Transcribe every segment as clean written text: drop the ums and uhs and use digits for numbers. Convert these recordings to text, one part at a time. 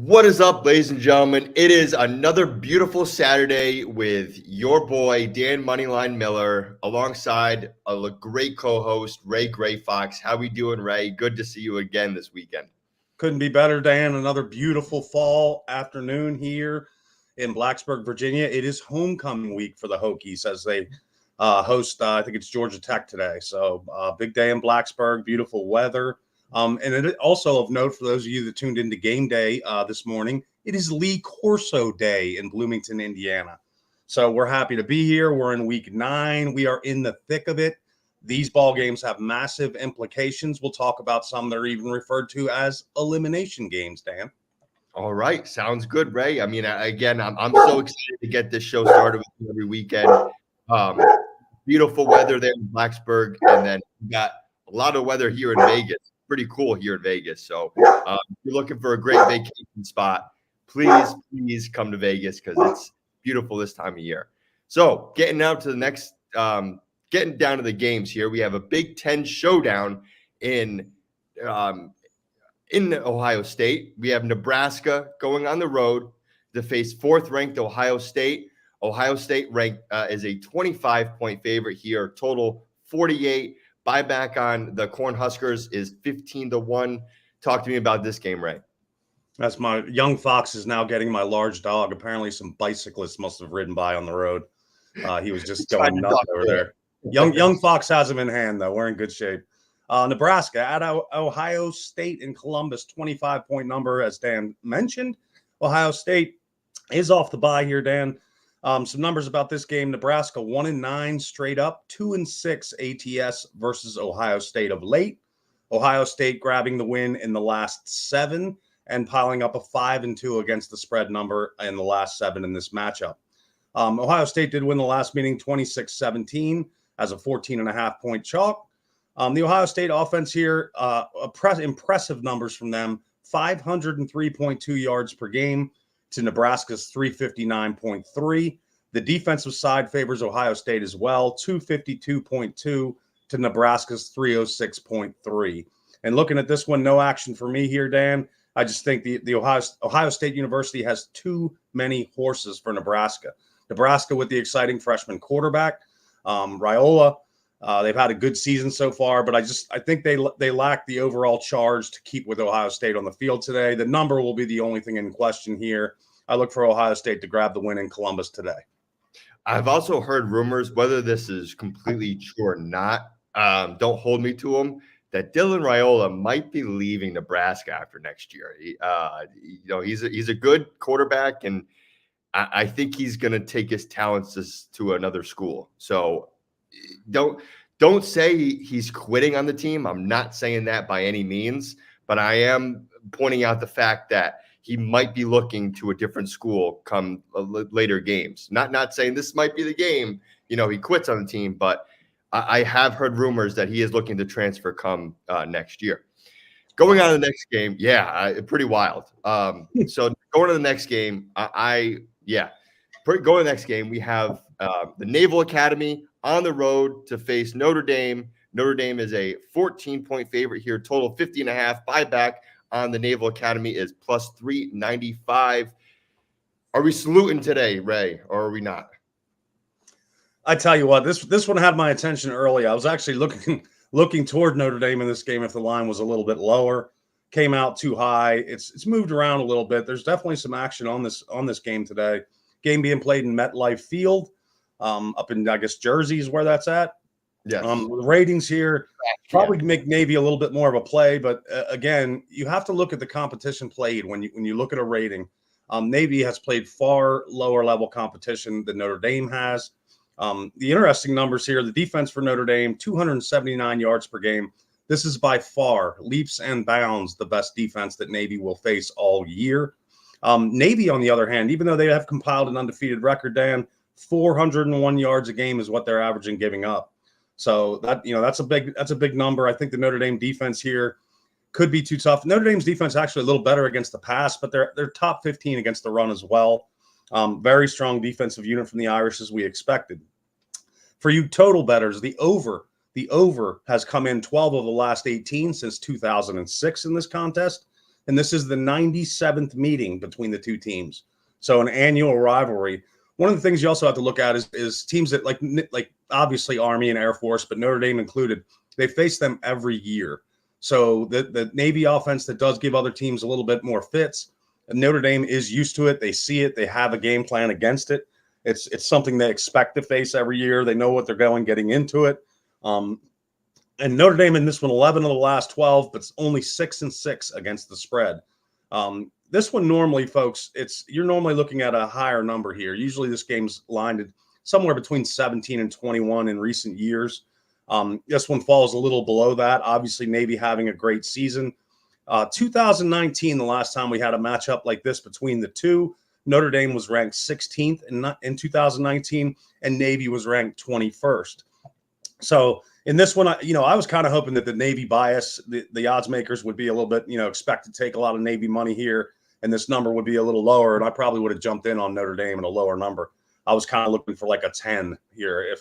What is up, ladies and gentlemen? It is another beautiful Saturday with your boy, Dan Moneyline Miller, alongside a great co-host, Ray Greyfox. How we doing, Ray? Good to see you again this weekend. Couldn't be better, Dan. Another beautiful fall afternoon here in Blacksburg, Virginia. It is homecoming week for the Hokies as they host, I think it's Georgia Tech today. So big day in Blacksburg, beautiful weather. And it also of note for those of you that tuned into game day this morning, it is Lee Corso Day in Bloomington, Indiana. So we're happy to be here. We're in week 9. We are in the thick of it. These ball games have massive implications. We'll talk about some that are even referred to as elimination games, Dan. All right. Sounds good, Ray. I mean, again, I'm so excited to get this show started with you every weekend. Beautiful weather there in Blacksburg, and then we got a lot of weather here in Vegas. Pretty cool here in Vegas. So if you're looking for a great vacation spot, please come to Vegas because it's beautiful this time of year. So getting down to the games here, we have a Big Ten showdown in Ohio State. We have Nebraska going on the road to face 4th-ranked Ohio State. Ohio State ranked is a 25-point favorite here, total 48. Buyback on the Cornhuskers is 15-1. Talk to me about this game, Ray. That's my young fox is now getting my large dog. Apparently some bicyclists must have ridden by on the road. He was just going nuts over there. Young fox has him in hand, though. We're in good shape. Nebraska at Ohio State in Columbus, 25-point number, as Dan mentioned. Ohio State is off the bye here, Dan. Some numbers about this game. Nebraska 1-9 straight up, 2-6 ATS versus Ohio State of late. Ohio State grabbing the win in the last 7 and piling up a 5-2 against the spread number in the last 7 in this matchup. Ohio State did win the last meeting 26-17 as a 14.5-point chalk. The Ohio State offense here, impressive numbers from them, 503.2 yards per game to Nebraska's 359.3. The defensive side favors Ohio State as well, 252.2 to Nebraska's 306.3. And looking at this one, no action for me here, Dan. I just think the Ohio State University has too many horses for Nebraska. Nebraska with the exciting freshman quarterback, Raiola. They've had a good season so far, but I think they lack the overall charge to keep with Ohio State on the field today. The number will be the only thing in question here. I look for Ohio State to grab the win in Columbus today. I've also heard rumors, whether this is completely true or not, don't hold me to them, that Dylan Raiola might be leaving Nebraska after next year. He's a good quarterback, and I think he's going to take his talents to another school. So don't say he's quitting on the team. I'm not saying that by any means, but I am pointing out the fact that he might be looking to a different school come later games. Not saying this might be the game, he quits on the team, but I have heard rumors that he is looking to transfer come next year. Going on to the next game, pretty wild. So going to the next game, going to the next game, we have the Naval Academy on the road to face Notre Dame. Notre Dame is a 14-point favorite here, total 50.5. Buyback on the Naval Academy is plus 395. Are we saluting today, Ray, or are we not? I tell you what, this one had my attention early. I was actually looking toward Notre Dame in this game if the line was a little bit lower. Came out too high. It's moved around a little bit. There's definitely some action on this game today. Game being played in MetLife Field, up in, I guess, Jersey is where that's at. Yes. The ratings here probably make Navy a little bit more of a play, but again, you have to look at the competition played when you look at a rating. Navy has played far lower level competition than Notre Dame has. The interesting numbers here: the defense for Notre Dame, 279 yards per game. This is by far, leaps and bounds, the best defense that Navy will face all year. Navy, on the other hand, even though they have compiled an undefeated record, Dan, 401 yards a game is what they're averaging giving up. So that's a big number. I think the Notre Dame defense here could be too tough. Notre Dame's defense actually a little better against the pass, but they're top 15 against the run as well. Very strong defensive unit from the Irish, as we expected. For you total bettors, the over has come in 12 of the last 18 since 2006 in this contest. and this is the 97th meeting between the two teams. So an annual rivalry. One of the things you also have to look at is teams that like obviously Army and Air Force, but Notre Dame included, they face them every year. So the Navy offense that does give other teams a little bit more fits, and Notre Dame is used to it. They see it. They have a game plan against it. It's something they expect to face every year. They know what they're getting into it. And Notre Dame in this one, 11 of the last 12, but it's only 6-6 against the spread. This one normally, folks, you're normally looking at a higher number here. Usually this game's lined at somewhere between 17 and 21 in recent years. This one falls a little below that. Obviously, Navy having a great season. 2019, the last time we had a matchup like this between the two, Notre Dame was ranked 16th in 2019, and Navy was ranked 21st. So in this one, I was kind of hoping that the Navy bias, the odds makers would be a little bit, expect to take a lot of Navy money here, and this number would be a little lower, and I probably would have jumped in on Notre Dame at a lower number. I was kind of looking for like a 10 here.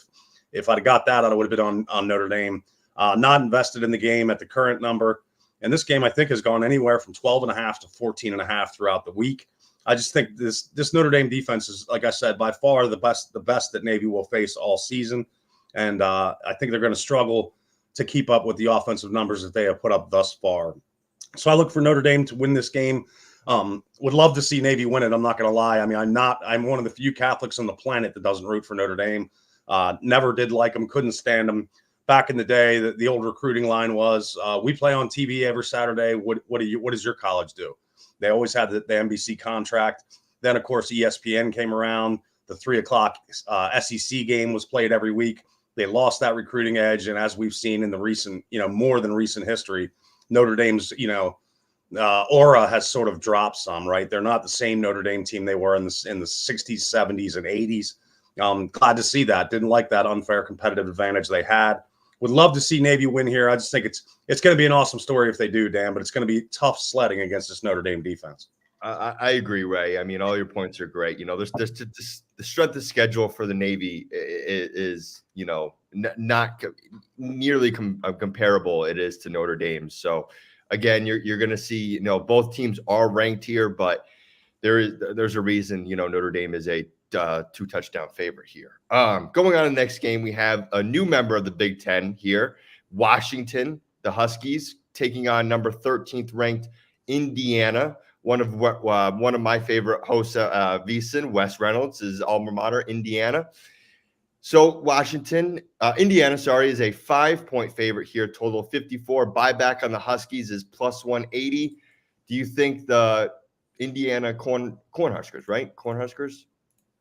If I'd got that, I would have been on Notre Dame. Not invested in the game at the current number. And this game, I think, has gone anywhere from 12.5 to 14.5 throughout the week. I just think this Notre Dame defense is, like I said, by far the best that Navy will face all season. And I think they're going to struggle to keep up with the offensive numbers that they have put up thus far. So I look for Notre Dame to win this game. Would love to see Navy win it. I'm not going to lie. I mean, I'm one of the few Catholics on the planet that doesn't root for Notre Dame. Never did like them, couldn't stand them. Back in the day, the old recruiting line was, we play on TV every Saturday. What does your college do? They always had the NBC contract. Then, of course, ESPN came around. The 3:00 SEC game was played every week. They lost that recruiting edge. And as we've seen in the recent, more than recent history, Notre Dame's, aura has sort of dropped some, right? They're not the same Notre Dame team they were in the 60s, 70s, and 80s. Glad to see that. Didn't like that unfair competitive advantage they had. Would love to see Navy win here. I just think it's going to be an awesome story if they do, Dan, but it's going to be tough sledding against this Notre Dame defense. I agree, Ray. I mean, all your points are great. There's the strength of schedule for the Navy is not nearly comparable it is to Notre Dame. So again, you're going to see, both teams are ranked here, but there's a reason, Notre Dame is a 2-touchdown favorite here. Going on to the next game, we have a new member of the Big Ten here, Washington, the Huskies, taking on number 13th ranked Indiana. One of my favorite hosts, VSiN, Wes Reynolds, is alma mater, Indiana. So Indiana, is a 5-point favorite here, total 54. Buyback on the Huskies is plus 180. Do you think the Indiana Cornhuskers, right? Cornhuskers?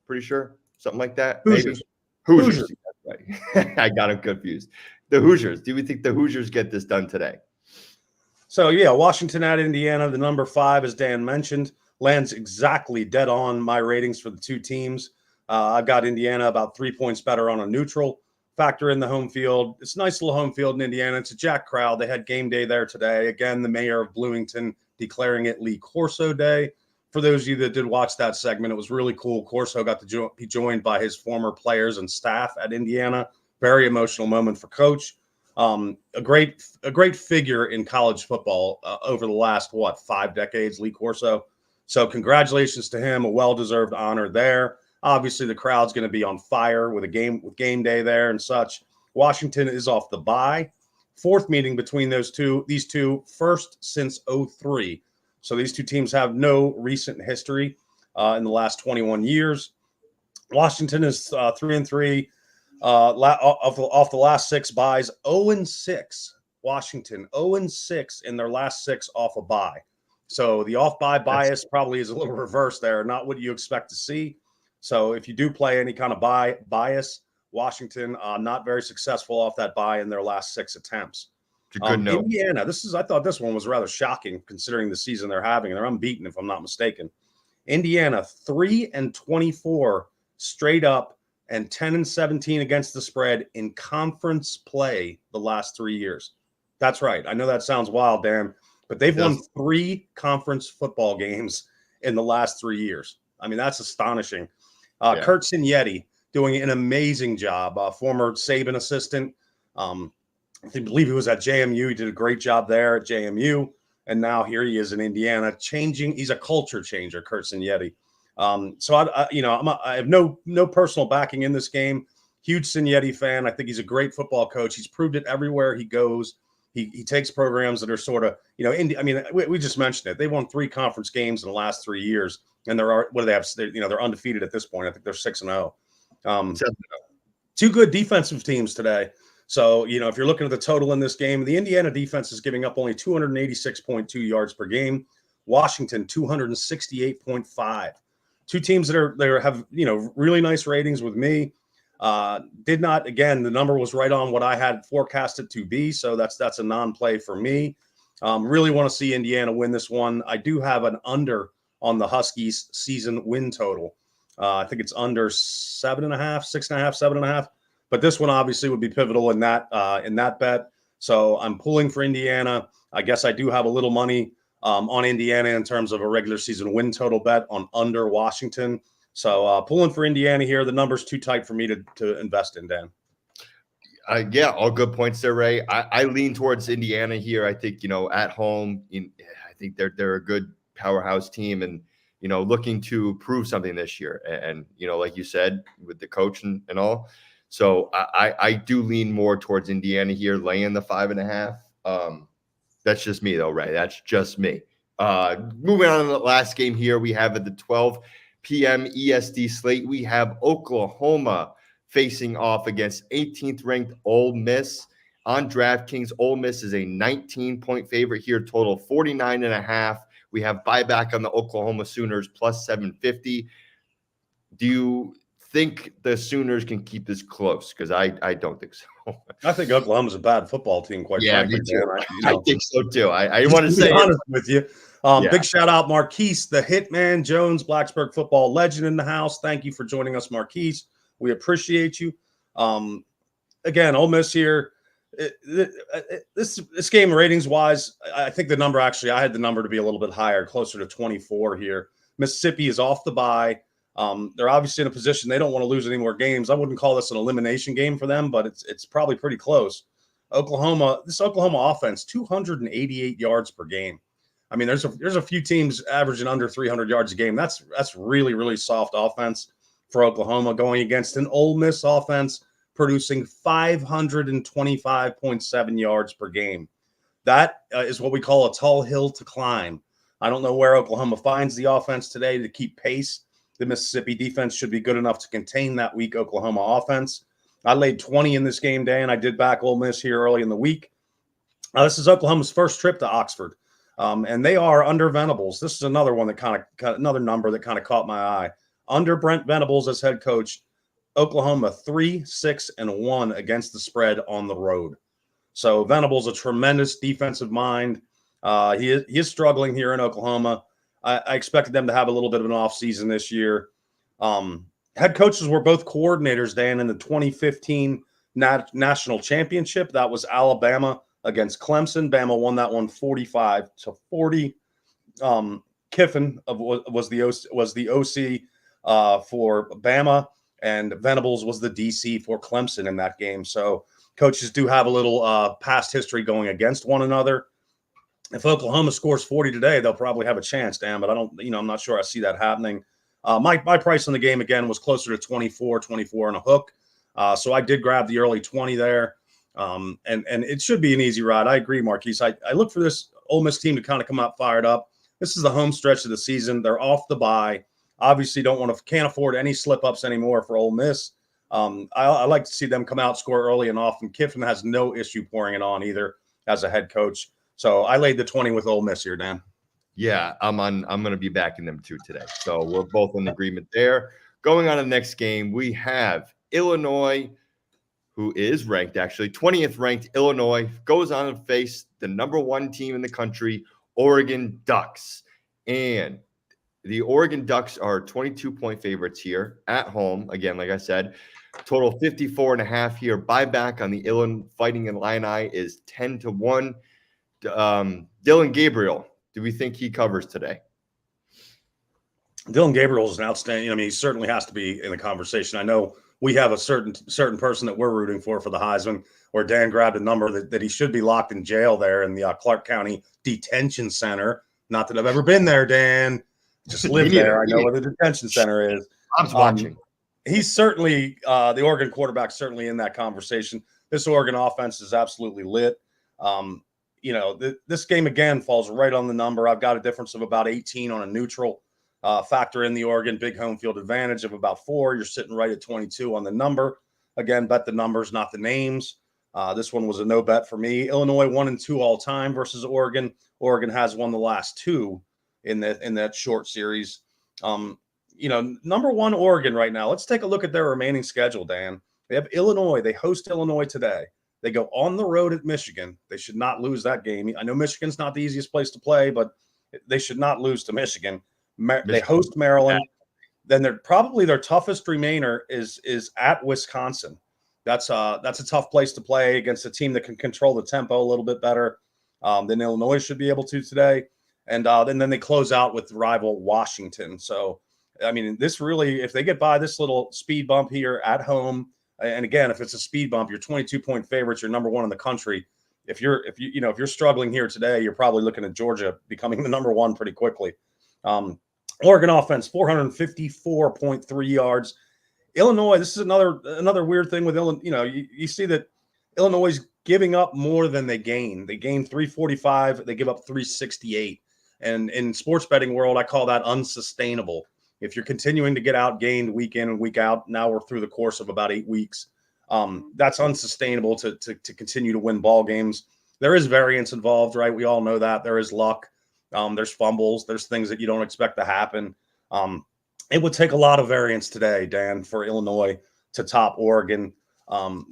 Pretty sure. Something like that. Hoosiers. Maybe. Hoosiers. Right. I got them confused. The Hoosiers. Do we think the Hoosiers get this done today? So, yeah, Washington at Indiana, the number 5, as Dan mentioned, lands exactly dead on my ratings for the two teams. I've got Indiana about 3 points better on a neutral. Factor in the home field. It's a nice little home field in Indiana. It's a jacked crowd. They had game day there today. Again, the mayor of Bloomington declaring it Lee Corso Day. For those of you that did watch that segment, it was really cool. Corso got to be joined by his former players and staff at Indiana. Very emotional moment for Coach. A great figure in college football over the last 5 decades, Lee Corso. So congratulations to him, a well-deserved honor there. Obviously, the crowd's going to be on fire with game day there and such. Washington is off the bye. 4th meeting between these two, first since 2003. So these two teams have no recent history in the last 21 years. Washington is 3-3. Off the last 6 buys, 0-6. Washington 0-6 in their last 6 off a bye. So the off-bye bias probably is a little reverse there, not what you expect to see. So if you do play any kind of bias, Washington not very successful off that bye in their last 6 attempts. Good note. Indiana, I thought this one was rather shocking considering the season they're having. They're unbeaten, if I'm not mistaken. Indiana 3-24 straight up, and 10-17 against the spread in conference play the last 3 years. That's right. I know that sounds wild, Dan, but they've won 3 conference football games in the last 3 years. I mean, that's astonishing. Kurt Signetti doing an amazing job. Former Saban assistant. I believe he was at JMU. He did a great job there at JMU. and now here he is in Indiana, changing. He's a culture changer, Kurt Signetti. So I have no personal backing in this game. Huge Signetti fan. I think he's a great football coach. He's proved it everywhere he goes. He takes programs that are sort of, we just mentioned it. They won 3 conference games in the last 3 years, and what do they have? They're undefeated at this point. I think they're 6-0. 2 good defensive teams today. So, if you're looking at the total in this game, the Indiana defense is giving up only 286.2 yards per game. Washington, 268.5. 2 teams that have, really nice ratings with me. Did not, again, the number was right on what I had forecasted to be. So that's a non-play for me. Really want to see Indiana win this one. I do have an under on the Huskies season win total. I think it's under 7.5, 6.5, 7.5. But this one obviously would be pivotal in that bet. So I'm pulling for Indiana. I guess I do have a little money on Indiana in terms of a regular season win total bet on under Washington. So pulling for Indiana here. The number's too tight for me to invest in, Dan. Yeah, all good points there, Ray. I lean towards Indiana here. I think, at home, I think they're a good powerhouse team and, looking to prove something this year. And like you said, with the coach and all. So I do lean more towards Indiana here, laying the 5.5. That's just me, though, Ray. That's just me. Moving on to the last game here, we have at the 12 p.m. EST slate, we have Oklahoma facing off against 18th ranked Ole Miss. On DraftKings, Ole Miss is a 19-point favorite here, total 49.5. We have buyback on the Oklahoma Sooners plus 750. Do you think the Sooners can keep this close? Because I don't think so. I think Oklahoma's a bad football team, quite frankly. Me too. I think so too. I want to say honest with you. Big shout out Marquise, the Hitman Jones, Blacksburg football legend in the house. Thank you for joining us, Marquise. We appreciate you. Again, Ole Miss here. This game ratings wise, I think the number I had the number to be a little bit higher, closer to 24 here. Mississippi is off the bye. They're obviously in a position they don't want to lose any more games. I wouldn't call this an elimination game for them, but it's probably pretty close. This Oklahoma offense, 288 yards per game. I mean, there's a few teams averaging under 300 yards a game. That's really, really soft offense for Oklahoma going against an Ole Miss offense producing 525.7 yards per game. That is what we call a tall hill to climb. I don't know where Oklahoma finds the offense today to keep pace. The Mississippi defense should be good enough to contain that weak Oklahoma offense. I laid 20 in this game, Dan. I did back Ole Miss here early in the week. This is Oklahoma's first trip to Oxford, and they are under Venables. This is another one that another number that kind of caught my eye. Under Brent Venables as head coach, Oklahoma 3-6-1 against the spread on the road. So Venables, a tremendous defensive mind. He is struggling here in Oklahoma. I expected them to have a little bit of an off season this year. Head coaches were both coordinators, Dan, in the 2015 national championship. That was Alabama against Clemson. Bama won that one 45-40. Kiffin was the OC for Bama, and Venables was the DC for Clemson in that game. So coaches do have a little past history going against one another. If Oklahoma scores 40 today, they'll probably have a chance, Dan, but I'm not sure I see that happening. My price on the game, again, was closer to 24 and a hook. So I did grab the early 20 there. And it should be an easy ride. I agree, Marquise. I look for this Ole Miss team to kind of come out fired up. This is the home stretch of the season. They're off the bye. Obviously can't afford any slip-ups anymore for Ole Miss. I like to see them come out, score early and often. Kiffin has no issue pouring it on either as a head coach. So I laid the 20 with Ole Miss here, Dan. Yeah, I'm going to be backing them too today. So we're both in agreement there. Going on to the next game, we have Illinois, who is ranked, actually 20th ranked. Illinois goes on to face the number 1 team in the country, Oregon Ducks. And the Oregon Ducks are 22-point favorites here at home. Again, like I said, total 54.5 here. Buyback on the Illinois Fighting Illini is 10-1. Dylan Gabriel, do we think he covers today? Dylan Gabriel is an outstanding. I mean, he certainly has to be in the conversation. I know we have a certain person that we're rooting for the Heisman, where Dan grabbed a number that he should be locked in jail there in the Clark County Detention Center. Not that I've ever been there, Dan. Just live there. I know where the detention center is. I was watching. He's certainly the Oregon quarterback, certainly in that conversation. This Oregon offense is absolutely lit. This game, again, falls right on the number. I've got a difference of about 18 on a neutral. Factor in the Oregon big home field advantage of about 4. You're sitting right at 22 on the number. Again, bet the numbers, not the names. This one was a no bet for me. Illinois 1-2 all time versus Oregon. Oregon has won the last 2 in that short series. Number 1 Oregon right now. Let's take a look at their remaining schedule, Dan. They have Illinois. They host Illinois today. They go on the road at Michigan. They should not lose that game. I know Michigan's not the easiest place to play, but they should not lose to Michigan. They host Maryland. Then their toughest remainder is at Wisconsin. That's a tough place to play against a team that can control the tempo a little bit better than Illinois should be able to today. And then they close out with rival Washington. So, I mean, this really, if they get by this little speed bump here at home, and again, if it's a speed bump, you're 22-point favorites, you're number 1 in the country. If you're struggling here today, you're probably looking at Georgia becoming the number 1 pretty quickly. Oregon offense, 454.3 yards. Illinois, this is another weird thing with Illinois. You see that Illinois is giving up more than they gain. They gain 345. They give up 368. And in sports betting world, I call that unsustainable. If you're continuing to get outgained week in and week out, now we're through the course of about 8 weeks. That's unsustainable to continue to win ball games. There is variance involved, right? We all know that. There is luck. There's fumbles. There's things that you don't expect to happen. It would take a lot of variance today, Dan, for Illinois to top Oregon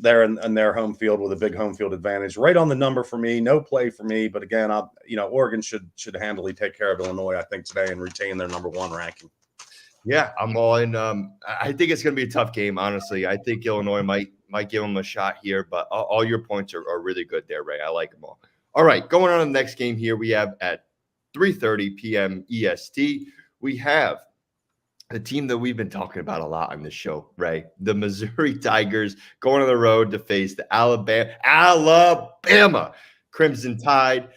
there in their home field with a big home field advantage. Right on the number for me. No play for me. But again, Oregon should handily take care of Illinois, I think, today and retain their number 1 ranking. Yeah, I'm all in. I think it's going to be a tough game, honestly. I think Illinois might give them a shot here, but all your points are really good there, Ray. I like them all. All right, going on to the next game here, we have at 3:30 p.m. EST, we have the team that we've been talking about a lot on this show, Ray. The Missouri Tigers going on the road to face the Alabama Crimson Tide.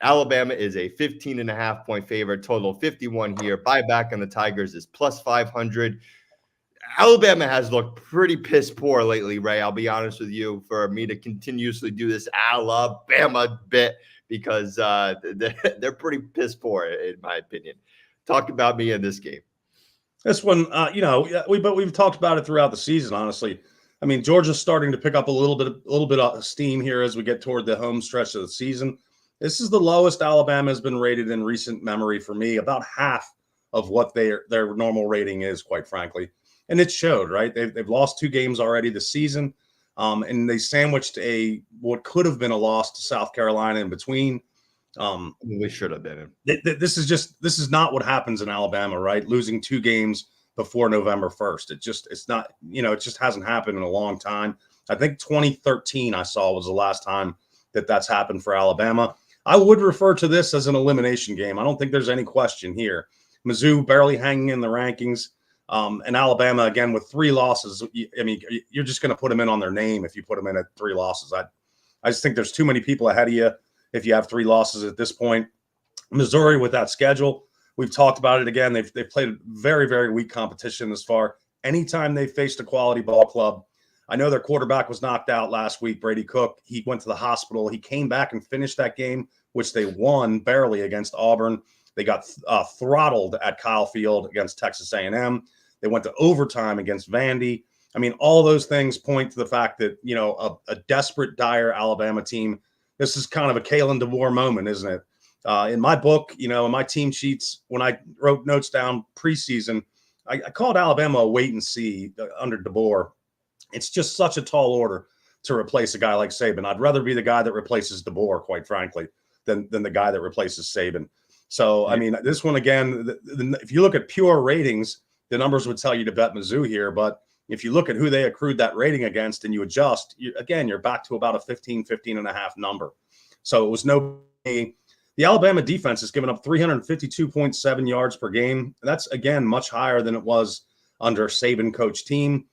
Alabama is a 15.5-point favorite, total 51 here. Buyback on the Tigers is plus 500. Alabama has looked pretty piss poor lately, Ray. I'll be honest with you, for me to continuously do this Alabama bit because they're pretty piss poor, in my opinion. Talk about me in this game. This one, we've talked about it throughout the season, honestly. I mean, Georgia's starting to pick up a little bit of steam here as we get toward the home stretch of the season. This is the lowest Alabama has been rated in recent memory for me, about half of what their normal rating is, quite frankly. And it showed, right? They've lost 2 games already this season, and they sandwiched what could have been a loss to South Carolina in between. We should have been. This is not what happens in Alabama, right? Losing 2 games before November 1st. It just hasn't happened in a long time. I think 2013 I saw was the last time that's happened for Alabama. I would refer to this as an elimination game. I don't think there's any question here. Mizzou barely hanging in the rankings. And Alabama, again, with 3 losses. I mean, you're just going to put them in on their name if you put them in at 3 losses. I just think there's too many people ahead of you if you have 3 losses at this point. Missouri with that schedule, we've talked about it again. They've played very, very weak competition this far. Anytime they faced a quality ball club, I know their quarterback was knocked out last week, Brady Cook. He went to the hospital. He came back and finished that game, which they won barely against Auburn. They got throttled at Kyle Field against Texas A&M. They went to overtime against Vandy. I mean, all those things point to the fact that, a desperate, dire Alabama team. This is kind of a Kalen DeBoer moment, isn't it? In my book, in my team sheets, when I wrote notes down preseason, I called Alabama a wait and see under DeBoer. It's just such a tall order to replace a guy like Saban. I'd rather be the guy that replaces DeBoer, quite frankly, than the guy that replaces Saban. So, I mean, this one, again, if you look at pure ratings, the numbers would tell you to bet Mizzou here. But if you look at who they accrued that rating against and you adjust, you're back to about a 15.5 number. So it was the Alabama defense has given up 352.7 yards per game. That's, again, much higher than it was under Saban coach team.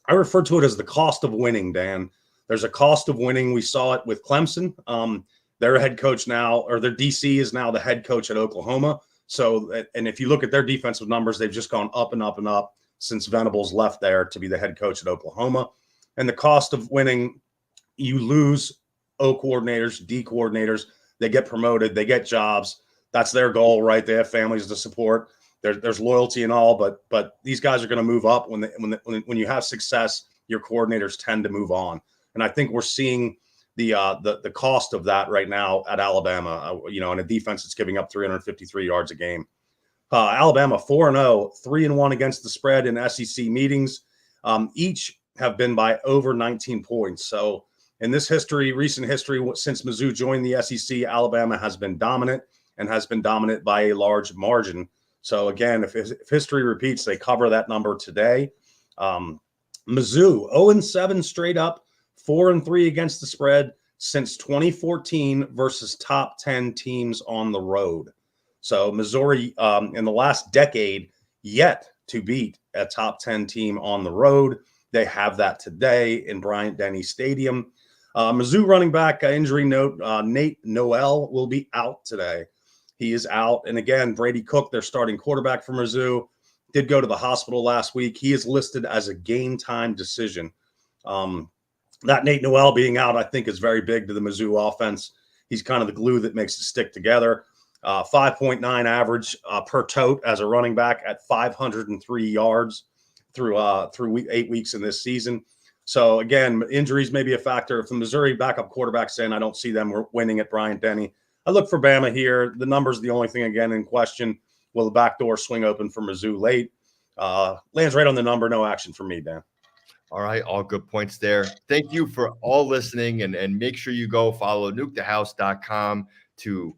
I refer to it as the cost of winning, Dan. There's a cost of winning. We saw it with Clemson. Their head coach now, or their DC is now the head coach at Oklahoma. So, and if you look at their defensive numbers, they've just gone up and up and up since Venables left there to be the head coach at Oklahoma. And the cost of winning, you lose O coordinators, D coordinators. They get promoted. They get jobs. That's their goal, right? They have families to support. There's loyalty and all, but these guys are going to move up when you have success. Your coordinators tend to move on, and I think we're seeing the cost of that right now at Alabama. In a defense that's giving up 353 yards a game. Alabama 4-0, 3-1 against the spread in SEC meetings. Each have been by over 19 points. So in this history, recent history, since Mizzou joined the SEC, Alabama has been dominant and has been dominant by a large margin. So again, if history repeats, they cover that number today. Mizzou 0-7 straight up, 4-3 against the spread since 2014 versus top 10 teams on the road. So Missouri in the last decade yet to beat a top 10 team on the road. They have that today in Bryant-Denny Stadium. Mizzou running back injury note, Nate Noel will be out today. He is out. And again, Brady Cook, their starting quarterback for Mizzou, did go to the hospital last week. He is listed as a game time decision. That Nate Noel being out, I think, is very big to the Mizzou offense. He's kind of the glue that makes it stick together. 5.9 average per tote as a running back at 503 yards through 8 weeks in this season. So again, injuries may be a factor. If the Missouri backup quarterback's in, I don't see them winning at Bryant-Denny. I look for Bama here. The number's the only thing, again, in question. Will the back door swing open for Mizzou late? Lands right on the number. No action for me, Dan. All right. All good points there. Thank you for all listening. And make sure you go follow nukethehouse.com to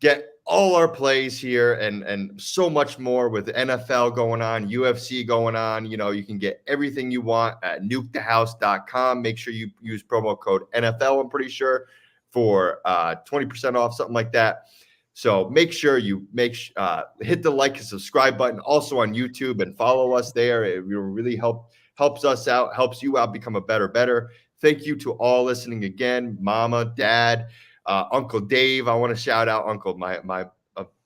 get all our plays here and so much more with NFL going on, UFC going on. You can get everything you want at nukethehouse.com. Make sure you use promo code NFL, I'm pretty sure, for 20% off, something like that. So make sure you hit the like and subscribe button also on YouTube and follow us there. It really helps us out, helps you out become a better. Thank you to all listening again, Mama, Dad, Uncle Dave. I want to shout out Uncle, my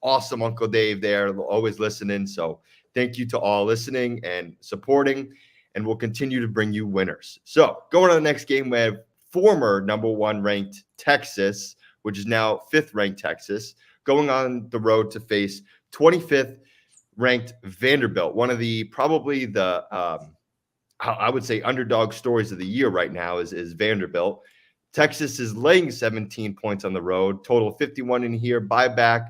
awesome Uncle Dave there, always listening. So thank you to all listening and supporting, and we'll continue to bring you winners. So going on the next game, we have former number 1 ranked Texas, which is now 5th ranked Texas, going on the road to face 25th ranked Vanderbilt, one of the probably the I would say underdog stories of the year right now is Vanderbilt. Texas is laying 17 points on the road, total 51 in here. Buyback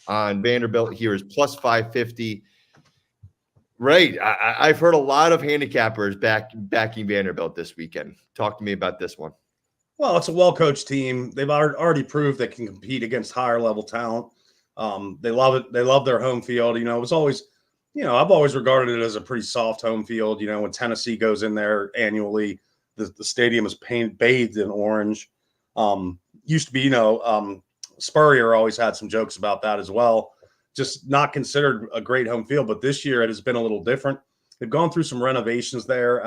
on Vanderbilt here is plus 550. Right. I've heard a lot of handicappers backing Vanderbilt this weekend. Talk to me about this one. Well, it's a well-coached team. They've already proved they can compete against higher-level talent. They love it. They love their home field. It was always, I've always regarded it as a pretty soft home field. When Tennessee goes in there annually, the stadium is bathed in orange. Used to be, Spurrier always had some jokes about that as well. Just not considered a great home field, but this year it has been a little different. They've gone through some renovations there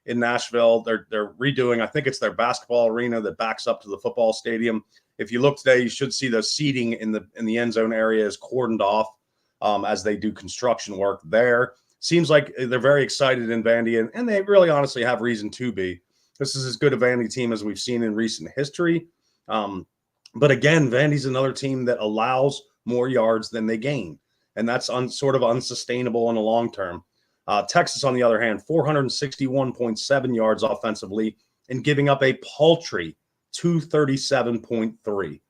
in Nashville. They're redoing, I think it's their basketball arena that backs up to the football stadium. If you look today, you should see the seating in the end zone area is cordoned off as they do construction work there. Seems like they're very excited in Vandy, and they really honestly have reason to be. This is as good a Vandy team as we've seen in recent history. But again, Vandy's another team that allows more yards than they gain, and that's sort of unsustainable in the long term. Texas, on the other hand, 461.7 yards offensively and giving up a paltry 237.3.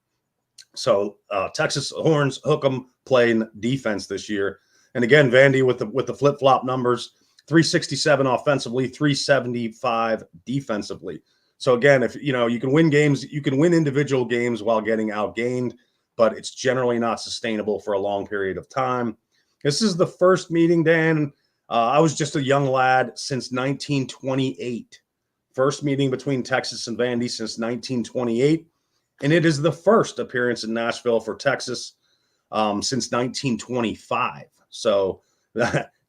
So Texas Horns hook 'em playing defense this year. And again, Vandy with the flip-flop numbers, 367 offensively, 375 defensively. So again, if you can win games, you can win individual games while getting outgained, but it's generally not sustainable for a long period of time. This is the first meeting, Dan. I was just a young lad since 1928. First meeting between Texas and Vandy since 1928. And it is the first appearance in Nashville for Texas since 1925. So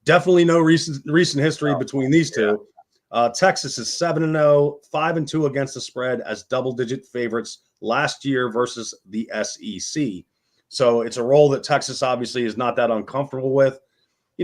definitely no recent history between these two. Texas is 7-0, 5-2 against the spread as double-digit favorites last year versus the SEC. So it's a role that Texas obviously is not that uncomfortable with.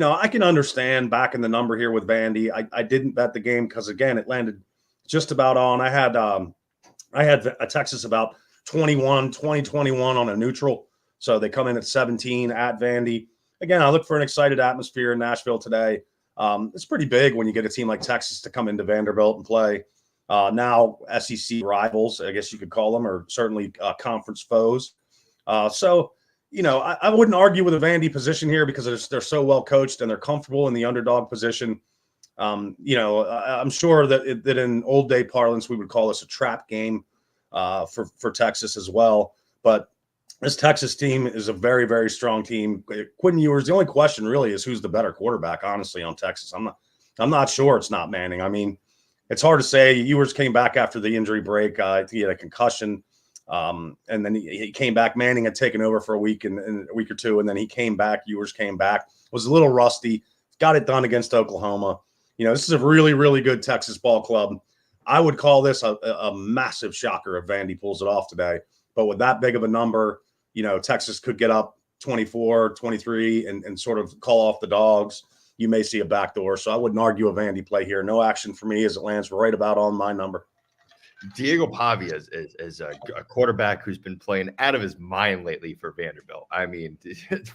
I can understand back in the number here with Vandy. I didn't bet the game because, again, it landed just about on. I had a Texas about 20-21 on a neutral. So they come in at 17 at Vandy. Again, I look for an excited atmosphere in Nashville today. It's pretty big when you get a team like Texas to come into Vanderbilt and play. Now SEC rivals, I guess you could call them, or certainly conference foes. So I wouldn't argue with a Vandy position here because they're so well coached and they're comfortable in the underdog position. I'm sure that in old day parlance we would call this a trap game for Texas as well. But this Texas team is a very, very strong team. Quinn Ewers, the only question really is who's the better quarterback, honestly, on Texas. I'm not sure it's not Manning. I mean, it's hard to say. Ewers came back after the injury break. I think he had a concussion. And then he came back. Manning had taken over for a week and a week or two, and then he came back. Ewers came back, was a little rusty, got it done against Oklahoma. This is a really, really good Texas ball club. I would call this a massive shocker if Vandy pulls it off today. But with that big of a number, Texas could get up 24, 23 and sort of call off the dogs. You may see a backdoor. So I wouldn't argue a Vandy play here. No action for me as it lands right about on my number. Diego Pavia is a quarterback who's been playing out of his mind lately for Vanderbilt. I mean,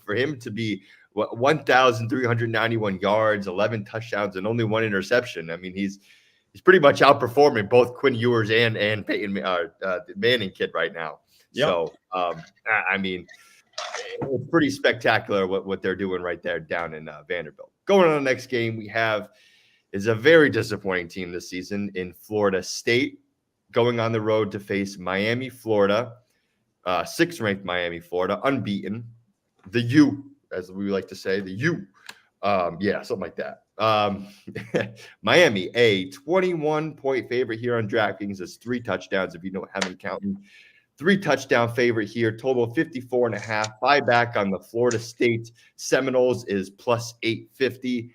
for him to be 1,391 yards, 11 touchdowns, and only one interception. I mean, he's pretty much outperforming both Quinn Ewers and Peyton the Manning kid right now. Yep. So, I mean, it's pretty spectacular what they're doing right there down in Vanderbilt. Going on the next game we have is a very disappointing team this season in Florida State, going on the road to face Miami, Florida, 6th-ranked Miami, Florida, unbeaten. The U, as we like to say, the U. Something like that. Miami, a 21-point favorite here on DraftKings. It's 3 touchdowns if you don't have them counting. 3-touchdown favorite here, total 54.5. Buyback on the Florida State Seminoles is plus 850.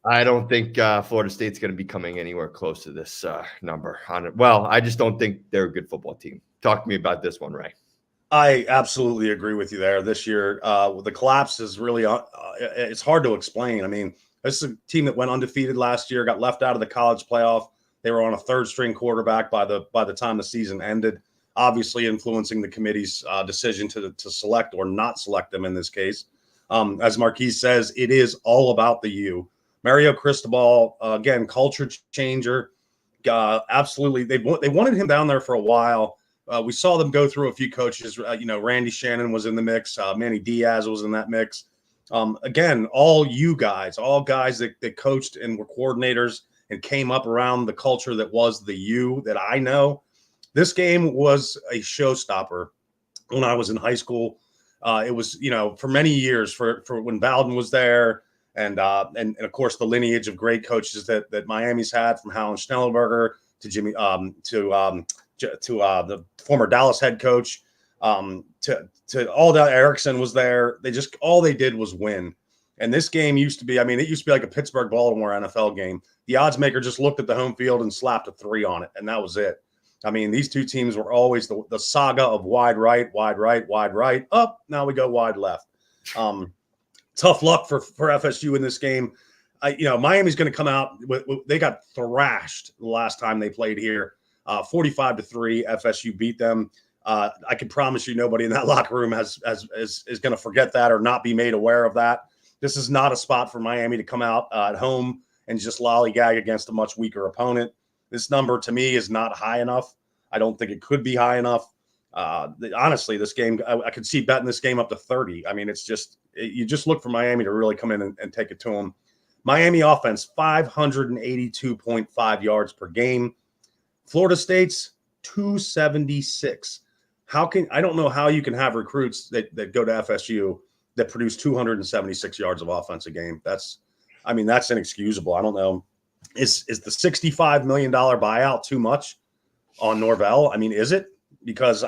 I don't think Florida State's going to be coming anywhere close to this number on it. Well, I just don't think they're a good football team. Talk to me about this one, Ray. I absolutely agree with you there. This year, the collapse is really it's hard to explain. I mean, this is a team that went undefeated last year, got left out of the college playoff. They were on a 3rd-string quarterback by the time the season ended, obviously influencing the committee's decision to select or not select them in this case. As Marquise says, it is all about the U. Mario Cristobal, again, culture changer. Absolutely. They wanted him down there for a while. We saw them go through a few coaches. Randy Shannon was in the mix. Manny Diaz was in that mix. Again, all guys that coached and were coordinators and came up around the culture that was the U that I know. This game was a showstopper when I was in high school. It was, for many years, for when Bowden was there. And of course, the lineage of great coaches that Miami's had, from Howland Schnellenberger to Jimmy to the former Dallas head coach to Aldell Erickson was there. All they did was win. And this game used to be, it used to be like a Pittsburgh-Baltimore NFL game. The odds maker just looked at the home field and slapped a 3 on it, and that was it. These two teams were always the saga of wide right, up. Now we go wide left. Tough luck for FSU in this game. Miami's going to come out. They got thrashed the last time they played here, 45-3. FSU beat them. I can promise you, nobody in that locker room is going to forget that or not be made aware of that. This is not a spot for Miami to come out at home and just lollygag against a much weaker opponent. This number to me is not high enough. I don't think it could be high enough. Honestly, this game, I could see betting this game up to 30. You just look for Miami to really come in and take it to them. Miami offense, 582.5 yards per game. Florida State's 276. I don't know how you can have recruits that go to FSU that produce 276 yards of offense a game. That's inexcusable. I don't know. Is the $65 million buyout too much on Norvell? Is it? Because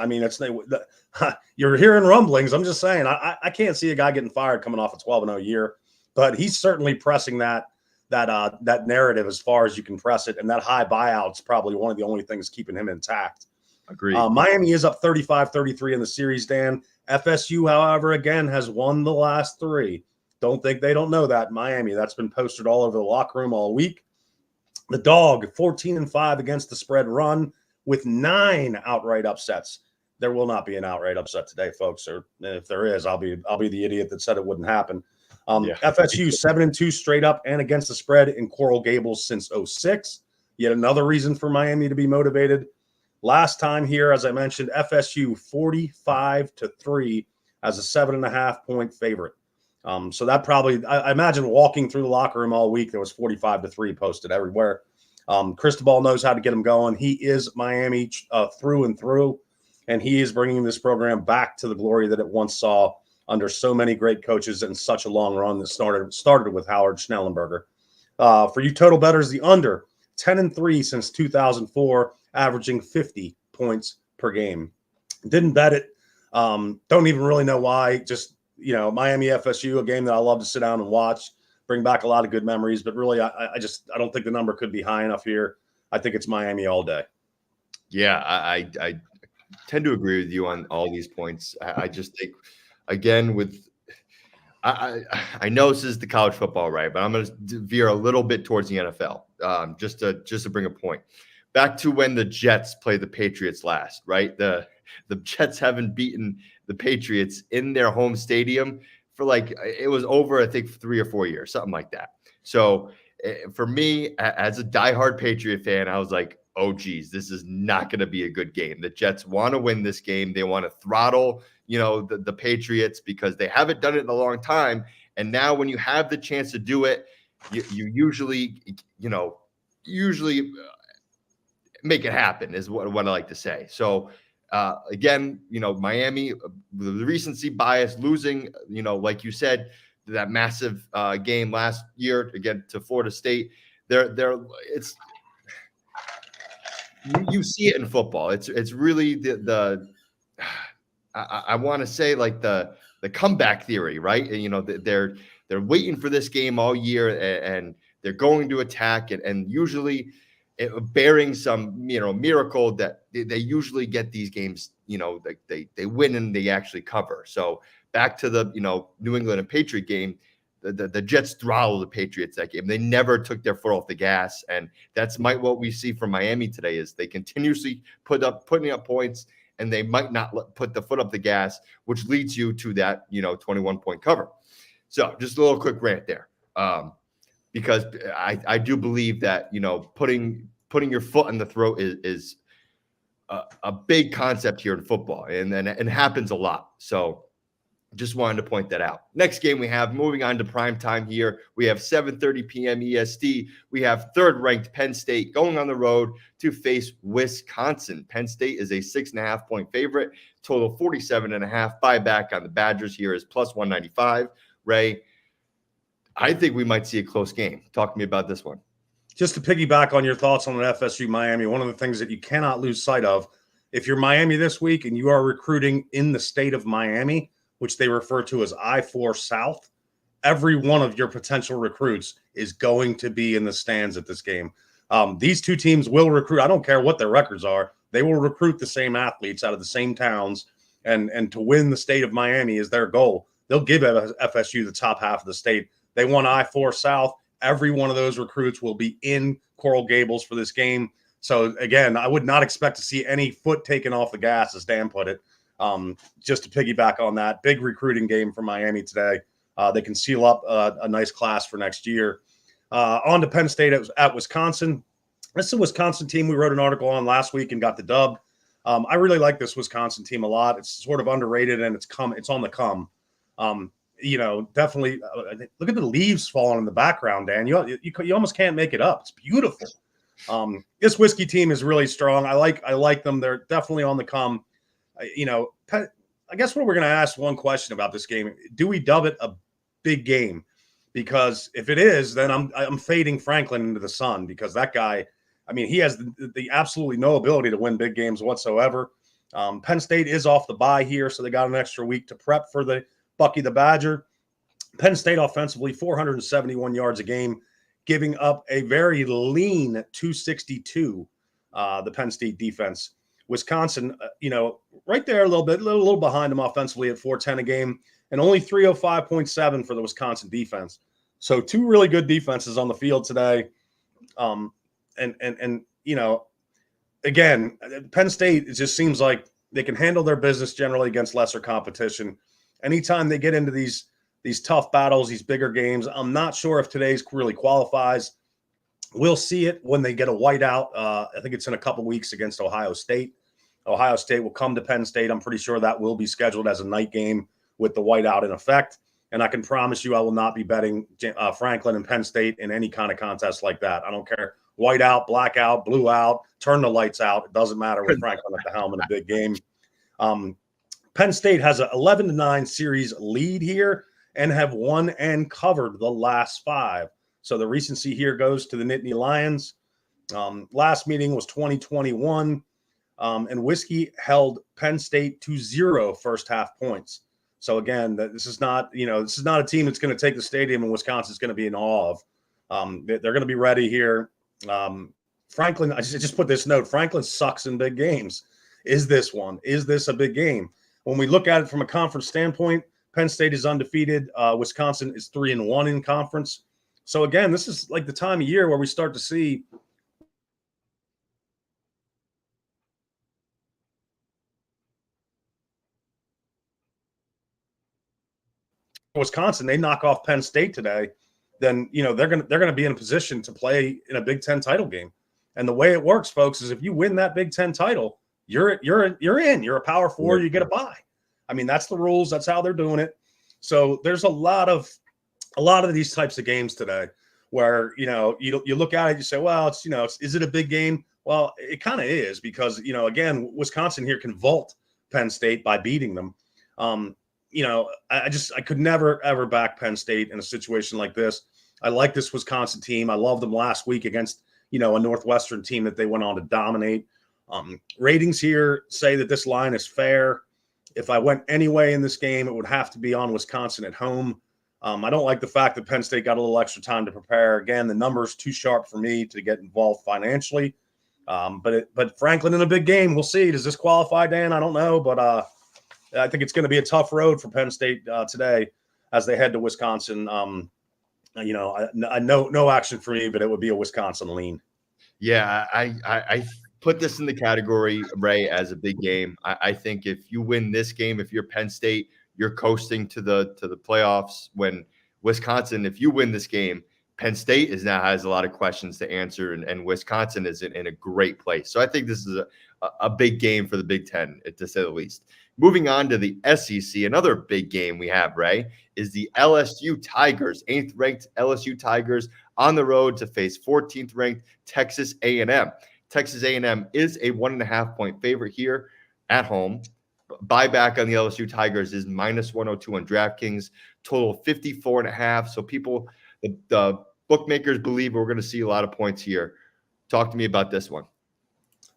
you're hearing rumblings. I'm just saying, I can't see a guy getting fired coming off a 12-0 year, but he's certainly pressing that that narrative as far as you can press it. And that high buyout's probably one of the only things keeping him intact. Agreed. Miami is up 35-33 in the series, Dan. FSU, however, again, has won the last 3. Don't think they don't know that. Miami, that's been posted all over the locker room all week. The Dog, 14-5 against the spread run with 9 outright upsets. There will not be an outright upset today, folks. Or if there is, I'll be the idiot that said it wouldn't happen. FSU 7-2 straight up and against the spread in Coral Gables since 2006. Yet another reason for Miami to be motivated. Last time here, as I mentioned, FSU 45-3 as a 7.5 point favorite. So that probably, I imagine walking through the locker room all week, there was 45-3 posted everywhere. Cristobal knows how to get them going. He is Miami through and through, and he is bringing this program back to the glory that it once saw under so many great coaches and such a long run that started with Howard Schnellenberger. For you total bettors, the under 10-3 since 2004, averaging 50 points per game. Didn't bet it. Don't even really know why. Just, Miami FSU, a game that I love to sit down and watch, bring back a lot of good memories. But really, I don't think the number could be high enough here. I think it's Miami all day. Yeah, I tend to agree with you on all these points. I just think, again, I know this is the college football, right? But I'm going to veer a little bit towards the NFL, just to bring a point. Back to when the Jets played the Patriots last, right? The Jets haven't beaten the Patriots in their home stadium for it was over, I think, 3 or 4 years, something like that. So for me, as a diehard Patriot fan, I was like, oh, geez, this is not going to be a good game. The Jets want to win this game. They want to throttle, the Patriots because they haven't done it in a long time. And now when you have the chance to do it, you usually make it happen is what I like to say. So again, Miami, the recency bias, losing, like you said, that massive game last year again to Florida State. You see it in football. It's really I want to say the comeback theory, right? They're waiting for this game all year and they're going to attack and usually bearing some miracle that they usually get these games. They win and they actually cover. So back to the New England and Patriot game. The Jets throttled the Patriots that game. They never took their foot off the gas, and that's what we see from Miami today is they continuously putting up points, and they might not put the foot up the gas, which leads you to that 21-point cover. So just a little quick rant there, because I do believe that putting your foot in the throat is a big concept here in football, and it happens a lot. So. Just wanted to point that out. Next game we have, moving on to prime time here. We have 7:30 p.m. EST. We have third-ranked Penn State going on the road to face Wisconsin. Penn State is a 6.5-point favorite. Total 47.5. Buyback on the Badgers here is plus 195. Ray, I think we might see a close game. Talk to me about this one. Just to piggyback on your thoughts on FSU Miami, one of the things that you cannot lose sight of, if you're Miami this week and you are recruiting in the state of Miami, which they refer to as I-4 South, every one of your potential recruits is going to be in the stands at this game. These two teams will recruit. I don't care what their records are. They will recruit the same athletes out of the same towns, and to win the state of Miami is their goal. They'll give FSU the top half of the state. They want I-4 South. Every one of those recruits will be in Coral Gables for this game. So, again, I would not expect to see any foot taken off the gas, as Dan put it. Just to piggyback on that, big recruiting game for Miami today. They can seal up a nice class for next year. On to Penn State at Wisconsin. This is a Wisconsin team we wrote an article on last week and got the dub. I really like this Wisconsin team a lot. It's sort of underrated and it's on the come. Definitely look at the leaves falling in the background, Dan. You almost can't make it up. It's beautiful. This whiskey team is really strong. I like them. They're definitely on the come. I guess we're going to ask one question about this game. Do we dub it a big game? Because if it is, then I'm fading Franklin into the sun because that guy, he has the absolutely no ability to win big games whatsoever. Penn State is off the bye here, so they got an extra week to prep for the Bucky the Badger. Penn State offensively, 471 yards a game. giving up a very lean 262, the Penn State defense. Wisconsin, right there a little behind them offensively at 410 a game, and only 305.7 for the Wisconsin defense. So two really good defenses on the field today. Again, Penn State, it just seems like they can handle their business generally against lesser competition. Anytime they get into these tough battles, these bigger games, I'm not sure if today's really qualifies. We'll see it when they get a whiteout. I think it's in a couple weeks against Ohio State. Ohio State will come to Penn State. I'm pretty sure that will be scheduled as a night game with the whiteout in effect. And I can promise you I will not be betting Franklin and Penn State in any kind of contest like that. I don't care. Whiteout, blackout, blue out, turn the lights out. It doesn't matter with Franklin at the helm in a big game. Penn State has an 11-9 series lead here and have won and covered the last 5. So the recency here goes to the Nittany Lions. Last meeting was 2021, and Whiskey held Penn State to 0 first half points. So again, this is not a team that's going to take the stadium, and Wisconsin's going to be in awe of. They're going to be ready here. Franklin, I just put this note: Franklin sucks in big games. Is this one? Is this a big game? When we look at it from a conference standpoint, Penn State is undefeated. Wisconsin is 3-1 in conference. So again, this is like the time of year where we start to see Wisconsin. They knock off Penn State today, then they're gonna be in a position to play in a Big Ten title game. And the way it works, folks, is if you win that Big Ten title, you're in. You're a Power Four. You get a bye. I mean, that's the rules. That's how they're doing it. So there's a lot of these types of games today where you look at it, you say, well, is it a big game? Well, it kind of is because again, Wisconsin here can vault Penn State by beating them. I could never ever back Penn State in a situation like this. I like this Wisconsin team. I loved them last week against a Northwestern team that they went on to dominate. Ratings here say that this line is fair. If I went any way in this game, it would have to be on Wisconsin at home. I don't like the fact that Penn State got a little extra time to prepare. Again, the number's too sharp for me to get involved financially. But Franklin in a big game, we'll see. Does this qualify, Dan? I don't know, but I think it's going to be a tough road for Penn State today as they head to Wisconsin. No action for me, but it would be a Wisconsin lean. Yeah, I put this in the category, Ray, as a big game. I think if you win this game, if you're Penn State, you're coasting to the playoffs. When Wisconsin, if you win this game, Penn State now has a lot of questions to answer, and Wisconsin is in a great place. So I think this is a big game for the Big Ten, to say the least. Moving on to the SEC, another big game we have, Ray, is the LSU Tigers, 8th-ranked LSU Tigers on the road to face 14th-ranked Texas A&M. Texas A&M is a 1.5-point favorite here at home. Buyback on the LSU Tigers is -102 on DraftKings, total 54.5. So people, the bookmakers believe we're going to see a lot of points here. Talk to me about this one.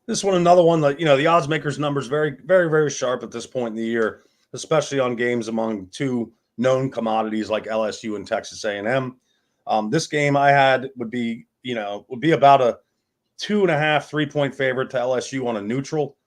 This one, another one that, the odds makers numbers very, very, very sharp at this point in the year, especially on games among two known commodities like LSU and Texas A&M. This game I had would be about a 2.5, 3-point favorite to LSU on a neutral.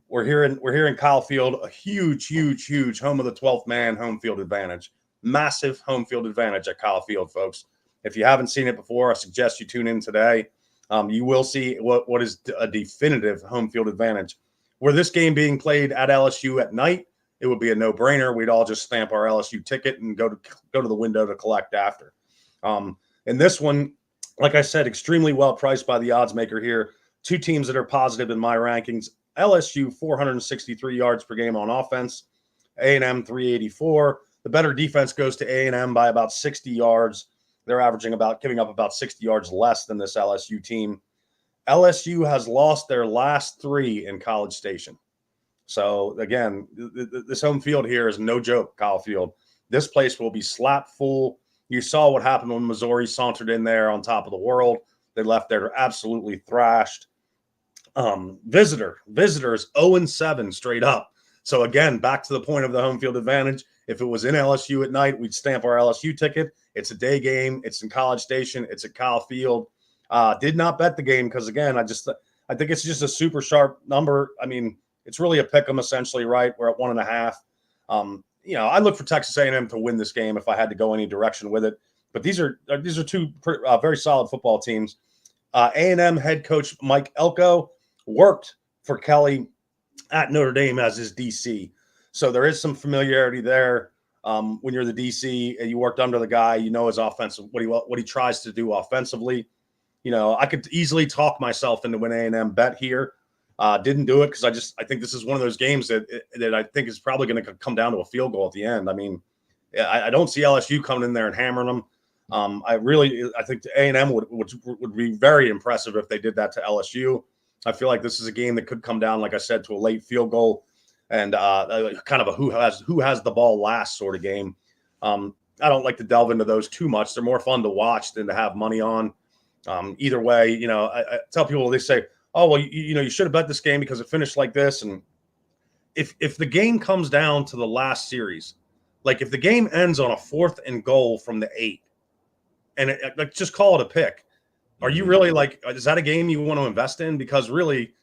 We're here in Kyle Field, a huge home of the 12th man home field advantage. Massive home field advantage at Kyle Field, folks. If you haven't seen it before, I suggest you tune in today. You will see what is a definitive home field advantage. Were this game being played at LSU at night, it would be a no-brainer. We'd all just stamp our LSU ticket and go to the window to collect after. In this one, like I said, extremely well priced by the odds maker here. Two teams that are positive in my rankings. LSU 463 yards per game on offense, A&M 384. The better defense goes to A&M by about 60 yards. They're giving up about 60 yards less than this LSU team. LSU has lost their last 3 in College Station. So, again, this home field here is no joke, Kyle Field. This place will be slap full. You saw what happened when Missouri sauntered in there on top of the world. They left there absolutely thrashed. Visitors 0-7 straight up. So, again, back to the point of the home field advantage. If it was in LSU at night, we'd stamp our LSU ticket. It's a day game. It's in College Station. It's at Kyle Field. Did not bet the game because, again, I think it's just a super sharp number. I mean, it's really a pick 'em essentially, right? We're at 1.5. I look for Texas A&M to win this game if I had to go any direction with it. But these are two very solid football teams. A&M head coach Mike Elko worked for Kelly at Notre Dame as his DC. So there is some familiarity there. When you're the DC and you worked under the guy, you know his offensive, what he tries to do offensively. I could easily talk myself into an A&M bet here. Didn't do it because I think this is one of those games that I think is probably going to come down to a field goal at the end. I mean, I don't see LSU coming in there and hammering them. I think the A&M would be very impressive if they did that to LSU. I feel like this is a game that could come down, like I said, to a late field goal and kind of a who has the ball last sort of game. I don't like to delve into those too much. They're more fun to watch than to have money on. Either way, I tell people, they say, oh, well, you should have bet this game because it finished like this. And if the game comes down to the last series, like if the game ends on a 4th and goal from the 8, and just call it a pick. Are you really is that a game you want to invest in? Because really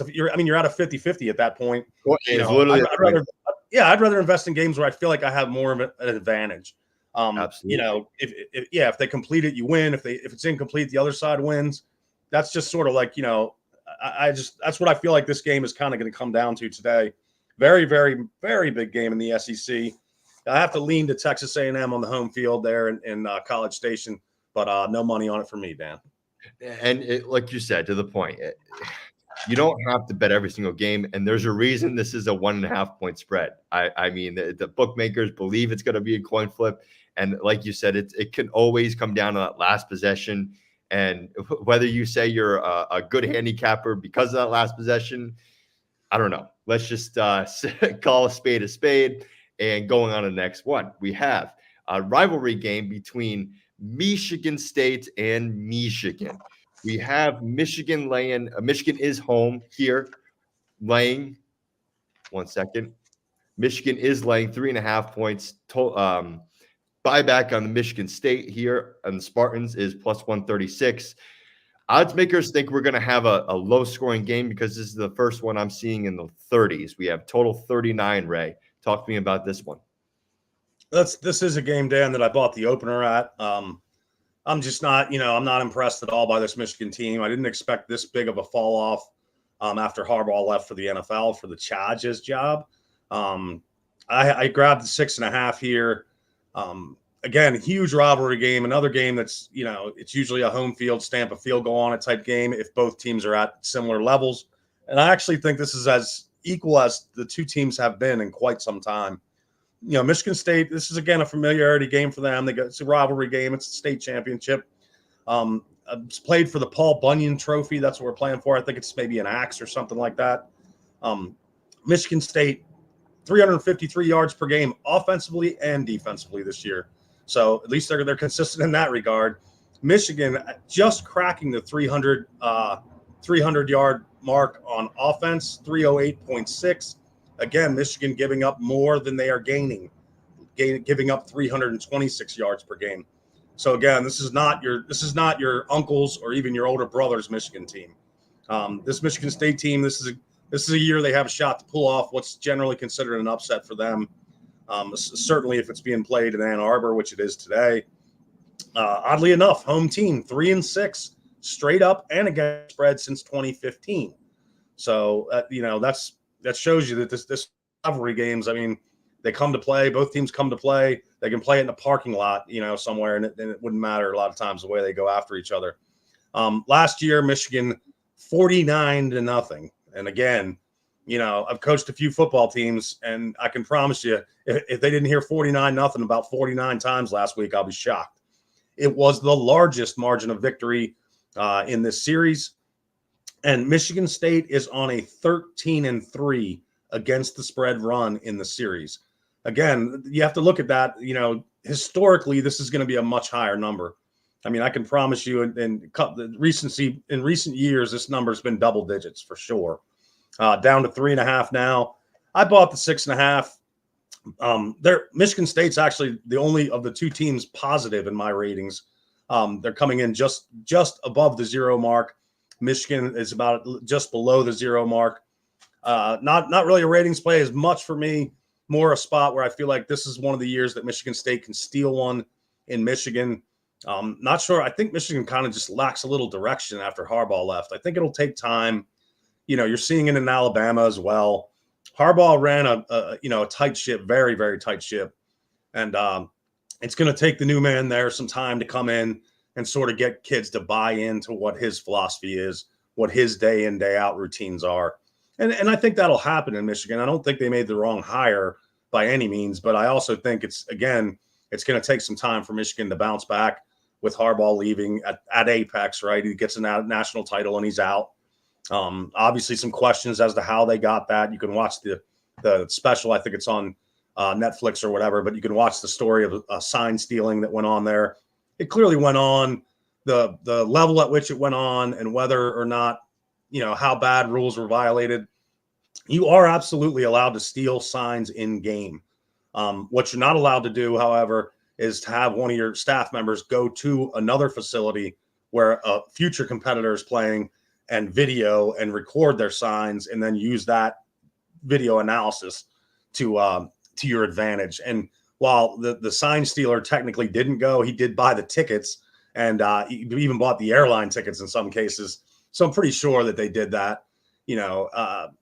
you're at a 50-50 at that point. Well, I'd rather invest in games where I feel like I have more of an advantage. Absolutely. If they complete it, you win. If it's incomplete, the other side wins. That's just sort of like, that's what I feel like this game is kind of going to come down to today. Very, very, very big game in the SEC. I have to lean to Texas A&M on the home field there in College Station, but no money on it for me, Dan. And like you said, to the point, you don't have to bet every single game, and there's a reason this is a 1.5 point spread. I mean, the bookmakers believe it's going to be a coin flip, and like you said, it can always come down to that last possession. And whether you say you're a good handicapper because of that last possession, I don't know. Let's just call a spade. And going on to the next one, we have a rivalry game between Michigan State and Michigan. We have Michigan laying. Michigan is home here, laying. 1 second. Michigan is laying 3.5 points. Buyback on the Michigan State here and the Spartans is plus 136. Odds makers think we're going to have a low scoring game because this is the first one I'm seeing in the 30s. We have total 39. Ray, talk to me about this one. This is a game, Dan, that I bought the opener at. I'm just not, I'm not impressed at all by this Michigan team. I didn't expect this big of a fall off after Harbaugh left for the NFL for the Chargers job. I grabbed the 6.5 here. Again, huge rivalry game, another game that's, it's usually a home field, stamp a field goal on it type game if both teams are at similar levels. And I actually think this is as equal as the two teams have been in quite some time. Michigan State, this is, again, a familiarity game for them. It's a rivalry game. It's a state championship. It's played for the Paul Bunyan Trophy. That's what we're playing for. I think it's maybe an axe or something like that. Michigan State, 353 yards per game offensively and defensively this year. So at least they're consistent in that regard. Michigan just cracking the 300-yard mark on offense, 308.6. Again, Michigan giving up more than they are gaining, giving up 326 yards per game. So again, this is not your uncle's or even your older brother's Michigan team. This Michigan State team, this is a year they have a shot to pull off what's generally considered an upset for them. Certainly if it's being played in Ann Arbor, which it is today. Oddly enough, home team 3-6 straight up and against spread since 2015. So that shows you that this rivalry games, I mean, they come to play. Both teams come to play. They can play it in a parking lot, somewhere, and it wouldn't matter a lot of times the way they go after each other. Last year, Michigan 49-0. And again, I've coached a few football teams, and I can promise you, if they didn't hear 49-0 about 49 times last week, I'll be shocked. It was the largest margin of victory in this series. And Michigan State is on a 13-3 against the spread run in the series. Again, you have to look at that. Historically, this is going to be a much higher number. I mean, I can promise you in recent years, this number has been double digits for sure. Down to 3.5 now. I bought the 6.5. Michigan State's actually the only of the two teams positive in my ratings. They're coming in just above the 0 mark. Michigan is about just below the 0 mark. Not really a ratings play as much for me. More a spot where I feel like this is one of the years that Michigan State can steal one in Michigan. Not sure. I think Michigan kind of just lacks a little direction after Harbaugh left. I think it'll take time. You're seeing it in Alabama as well. Harbaugh ran a tight ship, very, very tight ship. And it's going to take the new man there some time to come in and sort of get kids to buy into what his philosophy is, what his day in, day out routines are. And I think that'll happen in Michigan. I don't think they made the wrong hire by any means, but I also think it's going to take some time for Michigan to bounce back with Harbaugh leaving at Apex, right? He gets a national title and he's out. Obviously some questions as to how they got that. You can watch the special. I think it's on Netflix or whatever, but you can watch the story of sign stealing that went on there. It clearly went on. The level at which it went on and whether or not, how bad rules were violated. You are absolutely allowed to steal signs in game. What you're not allowed to do, however, is to have one of your staff members go to another facility where a future competitor is playing and video and record their signs and then use that video analysis to your advantage. And while the sign stealer technically didn't go, he did buy the tickets and he even bought the airline tickets in some cases. So I'm pretty sure that they did that.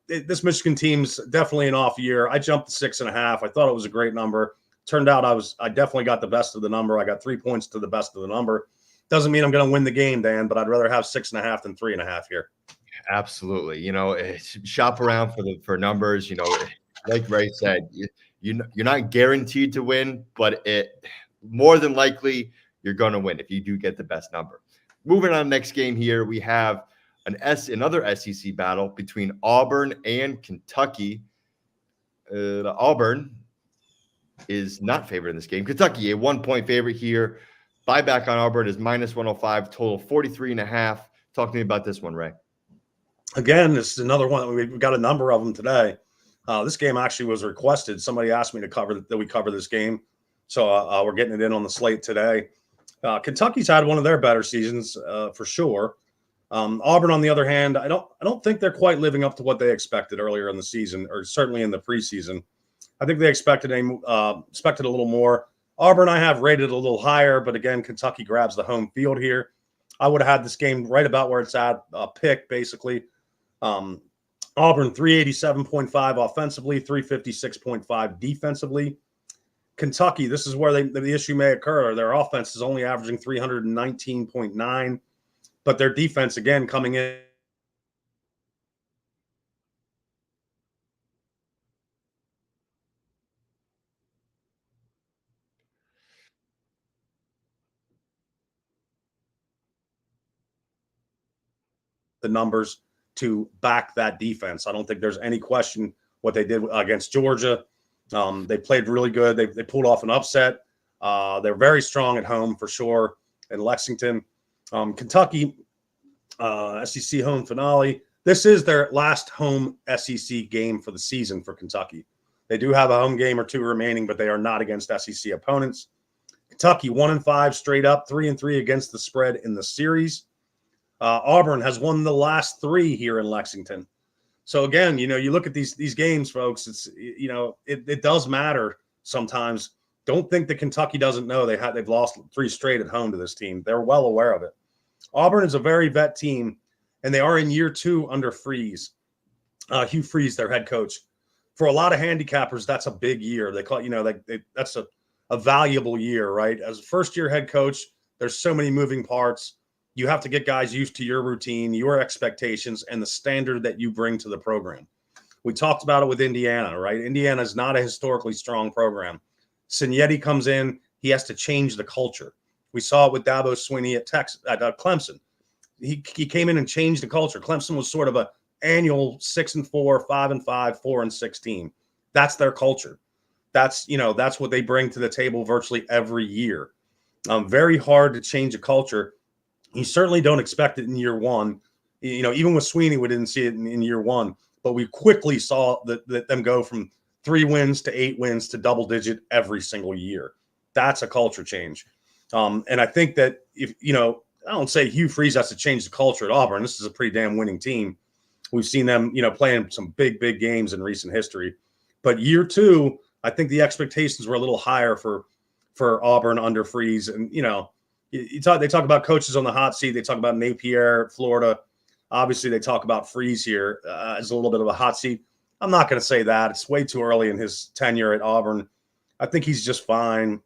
This Michigan team's definitely an off year. I jumped to 6.5. I thought it was a great number. Turned out I definitely got the best of the number. I got 3 points to the best of the number. Doesn't mean I'm going to win the game, Dan, but I'd rather have 6.5 than 3.5 here. Absolutely. Shop around for numbers. Like Ray said, you're not guaranteed to win, but more than likely you're going to win if you do get the best number. Moving on, next game here, we have another SEC battle between Auburn and Kentucky. Auburn is not favored in this game. Kentucky, a 1-point favorite here. Buyback on Auburn is -105, total 43.5. Talk to me about this one, Ray. Again, this is another one. We've got a number of them today. This game actually was requested. Somebody asked me that we cover this game. So we're getting it in on the slate today. Kentucky's had one of their better seasons for sure. Auburn, on the other hand, I don't think they're quite living up to what they expected earlier in the season, or certainly in the preseason. I think they expected a little more. Auburn, I have rated a little higher, but again, Kentucky grabs the home field here. I would have had this game right about where it's at, pick basically. Auburn 387.5 offensively, 356.5 defensively. Kentucky, this is where the issue may occur. Their offense is only averaging 319.9, but their defense, again, coming in the numbers to back that defense. I don't think there's any question what they did against Georgia. They played really good. They pulled off an upset. They're very strong at home for sure in Lexington. Kentucky, SEC home finale. This is their last home SEC game for the season for Kentucky. They do have a home game or two remaining, but they are not against SEC opponents. Kentucky 1-5 straight up, 3-3 against the spread in the series. Auburn has won the last 3 here in Lexington. So again, you look at these games, folks. It's it does matter sometimes. Don't think that Kentucky doesn't know they've lost 3 straight at home to this team. They're well aware of it. Auburn is a very vet team, and they are in year 2 under Freeze. Hugh Freeze, their head coach. For a lot of handicappers, that's a big year. They call it, that's a valuable year, right? As a first-year head coach, there's so many moving parts. You have to get guys used to your routine, your expectations, and the standard that you bring to the program. We talked about it with Indiana, right? Indiana is not a historically strong program. Signetti comes in, he has to change the culture. We saw it with Dabo Swinney at Clemson. He came in and changed the culture. Clemson was sort of an annual 6-4, 5-5, 4-6 team. That's their culture. That's what they bring to the table virtually every year. Very hard to change a culture. You certainly don't expect it in year 1. Even with Swinney, we didn't see it in year 1, but we quickly saw that them go from 3 wins to 8 wins to double digit every single year. That's a culture change. And I think that if, I don't say Hugh Freeze has to change the culture at Auburn. This is a pretty damn winning team. We've seen them, playing some big, big games in recent history. But year 2, I think the expectations were a little higher for Auburn under Freeze. And, they talk about coaches on the hot seat. They talk about Napier, Florida. Obviously, they talk about Freeze here as a little bit of a hot seat. I'm not going to say that. It's way too early in his tenure at Auburn. I think he's just fine.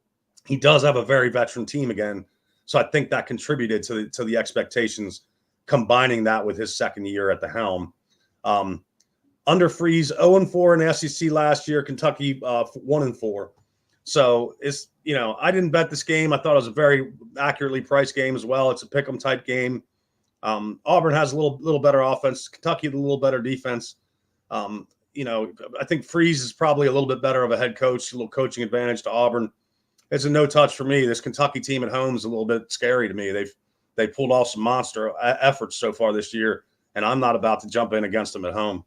He does have a very veteran team again. So I think that contributed to the expectations, combining that with his second year at the helm. Under Freeze, 0-4 in the SEC last year, Kentucky 1-4. So it's, I didn't bet this game. I thought it was a very accurately priced game as well. It's a pick'em type game. Auburn has a little better offense. Kentucky a little better defense. I think Freeze is probably a little bit better of a head coach, a little coaching advantage to Auburn. It's a no touch for me. This Kentucky team at home is a little bit scary to me. They pulled off some monster efforts so far this year, and I'm not about to jump in against them at home.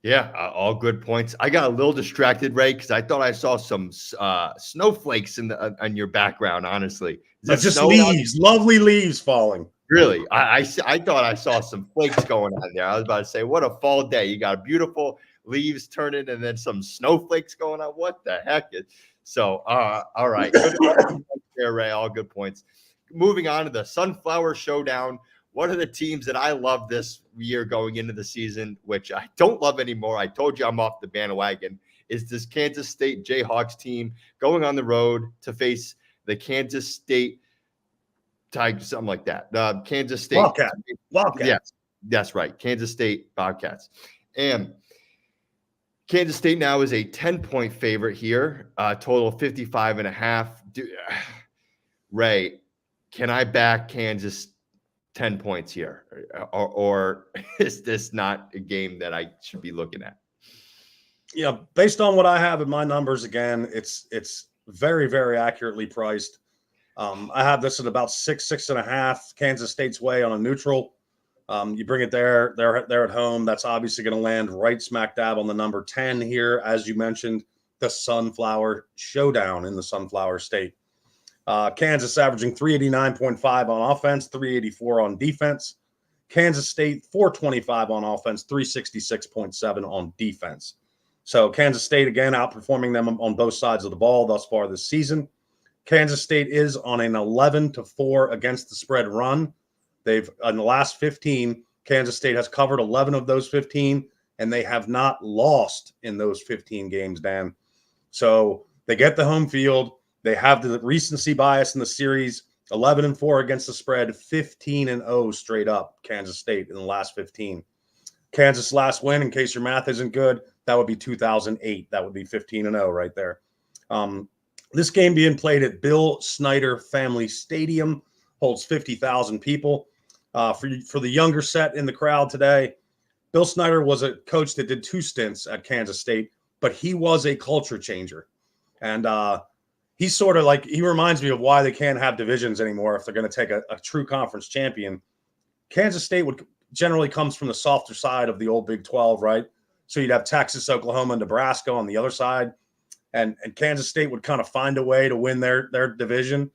Yeah, all good points. I got a little distracted, Ray, because I thought I saw some snowflakes on your background. Honestly, just leaves, lovely leaves falling. Really, I thought I saw some flakes going on there. I was about to say, what a fall day! You got beautiful leaves turning, and then some snowflakes going on. What the heck? So, all right, good there, Ray. All good points. Moving on to the Sunflower Showdown. One of the teams that I love this year going into the season, which I don't love anymore, I told you I'm off the bandwagon, is this Kansas State Jayhawks team going on the road to face the Kansas State Tigers, something like that. The Kansas State Wildcats. Yes, that's right. Kansas State Bobcats. And Kansas State now is a 10-point favorite here, total 55.5. Ray, can I back Kansas 10 points here, or is this not a game that I should be looking at? Yeah, based on what I have in my numbers, again, it's very, very accurately priced. I have this at about 6.5 Kansas State's way on a neutral. You bring it there, they're at home. That's obviously going to land right smack dab on the number 10 here, as you mentioned, the Sunflower Showdown in the Sunflower State. Kansas averaging 389.5 on offense, 384 on defense. Kansas State 425 on offense, 366.7 on defense. So Kansas State, again, outperforming them on both sides of the ball thus far this season. Kansas State is on an 11-4 against the spread run. They've, in the last 15, Kansas State has covered 11 of those 15, and they have not lost in those 15 games, Dan. So they get the home field. They have the recency bias in the series, 11-4 against the spread, 15-0 straight up, Kansas State in the last 15. Kansas' last win, in case your math isn't good, that would be 2008. That would be 15-0 right there. This game being played at Bill Snyder Family Stadium, holds 50,000 people. For the younger set in the crowd today, Bill Snyder was a coach that did 2 stints at Kansas State, but he was a culture changer. And he's sort of like, he reminds me of why they can't have divisions anymore if they're going to take a true conference champion. Kansas State generally comes from the softer side of the old Big 12, right? So you'd have Texas, Oklahoma, and Nebraska on the other side. And Kansas State would kind of find a way to win their division.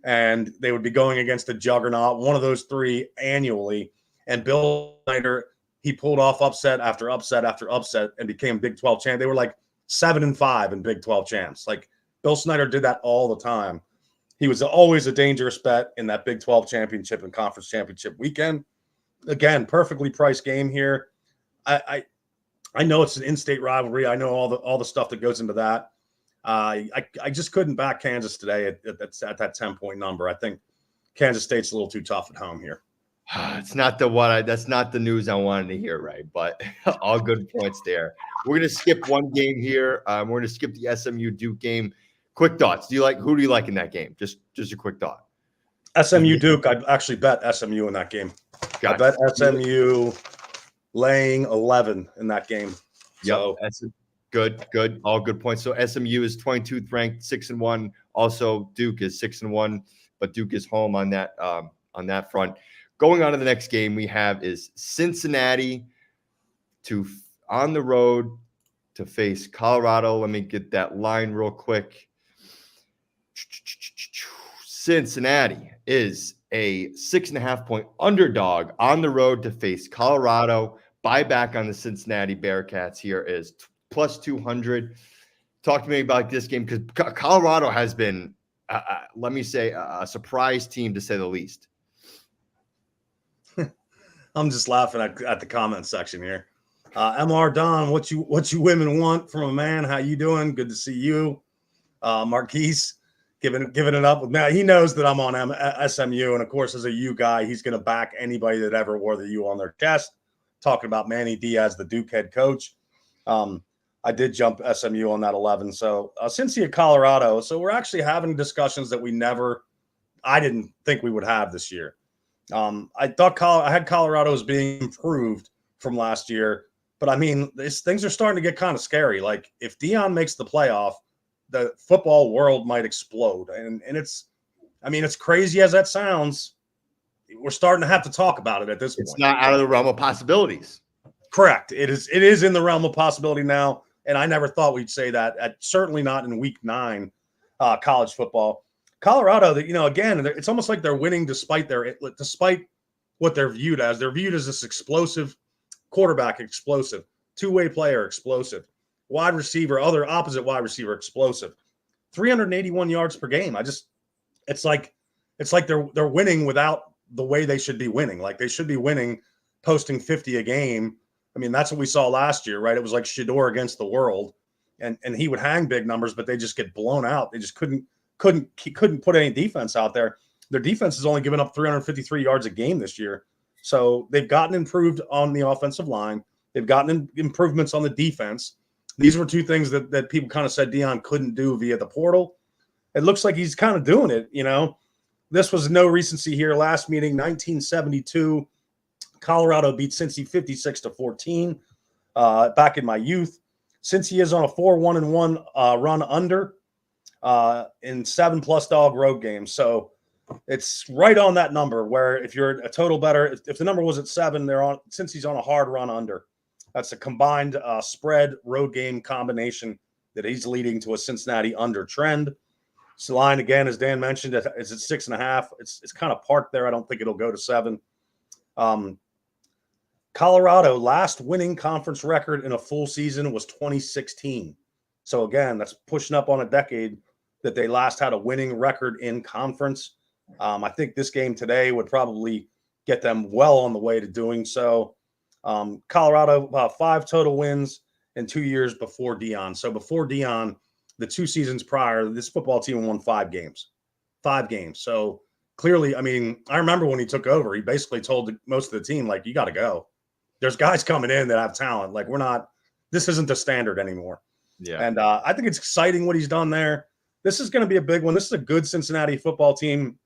And they would be going against a juggernaut, one of those 3 annually. And Bill Snyder, he pulled off upset after upset after upset and became Big 12 champ. They were like 7-5 in Big 12 champs. Like, Bill Snyder did that all the time. He was always a dangerous bet in that Big 12 championship and conference championship weekend. Again, perfectly priced game here. I know it's an in-state rivalry. I know all the stuff that goes into that. I just couldn't back Kansas today at that 10-point number. I think Kansas State's a little too tough at home here. It's not that's not the news I wanted to hear, right? But all good points there. We're gonna skip one game here. We're gonna skip the SMU Duke game. Quick thoughts. Who do you like in that game? Just a quick thought. SMU Duke. I'd actually bet SMU in that game. I bet SMU laying 11 in that game. So good. All good points. So SMU is 22th ranked, 6-1. Also, Duke is 6-1, but Duke is home on that front. Going on to the next game we have is Cincinnati on the road to face Colorado. Let me get that line real quick. Cincinnati is a 6.5-point underdog on the road to face Colorado. Buyback on the Cincinnati Bearcats here is plus 200. Talk to me about this game, because Colorado has been, let me say, a surprise team to say the least. I'm just laughing at the comment section here. MR Don, what you women want from a man? How you doing? Good to see you. Marquise giving it up. Now he knows that I'm on SMU, and of course, as a U guy, he's going to back anybody that ever wore the U on their chest. Talking about Manny Diaz, the Duke head coach. I did jump SMU on that 11. So Cincy at Colorado. So we're actually having discussions that I didn't think we would have this year. I thought I had Colorado as being improved from last year, but I mean, things are starting to get kind of scary. Like if Deion makes the playoff, the football world might explode. And it's crazy as that sounds. We're starting to have to talk about it at this point. It's not out of the realm of possibilities. Correct. It is in the realm of possibility now. And I never thought we'd say that. Certainly not in week 9 college football. Colorado, again, it's almost like they're winning despite what they're viewed as. They're viewed as this explosive quarterback, explosive, two-way player, explosive, wide receiver, other opposite wide receiver, explosive, 381 yards per game. It's like they're winning without the way they should be winning. Like they should be winning, posting 50 a game. I mean, that's what we saw last year, right? It was like Shedeur against the world, and he would hang big numbers, but they just get blown out. They just couldn't put any defense out there. Their defense has only given up 353 yards a game this year. So they've gotten improved on the offensive line. They've gotten improvements on the defense. These were two things that people kind of said Deion couldn't do via the portal. It looks like he's kind of doing it, This was no recency here. Last meeting, 1972, Colorado beat Cincy 56-14 back in my youth. Cincy is on a 4-1-1 run under in 7+ dog road games. So it's right on that number where if you're a total better, if the number was at 7, Cincy's on a hard run under. That's a combined spread road game combination that he's leading to a Cincinnati under trend. So line again, as Dan mentioned, is at 6.5. It's kind of parked there. I don't think it'll go to 7. Colorado last winning conference record in a full season was 2016. So again, that's pushing up on a decade that they last had a winning record in conference. I think this game today would probably get them well on the way to doing so. Colorado, 5 total wins in 2 years before Deion. So before Deion, the 2 seasons prior, this football team won 5 games. 5 games. So clearly, I mean, I remember when he took over, he basically told most of the team, like, you got to go. There's guys coming in that have talent. Like, this isn't the standard anymore. Yeah. And I think it's exciting what he's done there. This is going to be a big one. This is a good Cincinnati football team.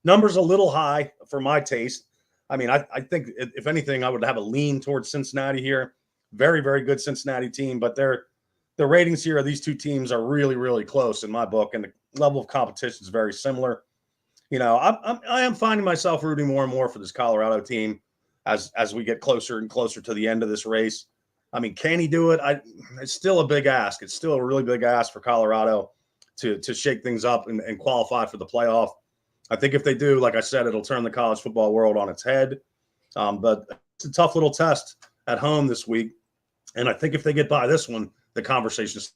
Numbers a little high for my taste. I mean, I think if anything, I would have a lean towards Cincinnati here. Very, very good Cincinnati team, but the ratings here of these two teams are really, really close in my book, and the level of competition is very similar. I am finding myself rooting more and more for this Colorado team as we get closer and closer to the end of this race. I mean, can he do it? It's still a big ask. It's still a really big ask for Colorado to shake things up and qualify for the playoff. I think if they do, like I said, it'll turn the college football world on its head. But it's a tough little test at home this week. And I think if they get by this one, the conversation is.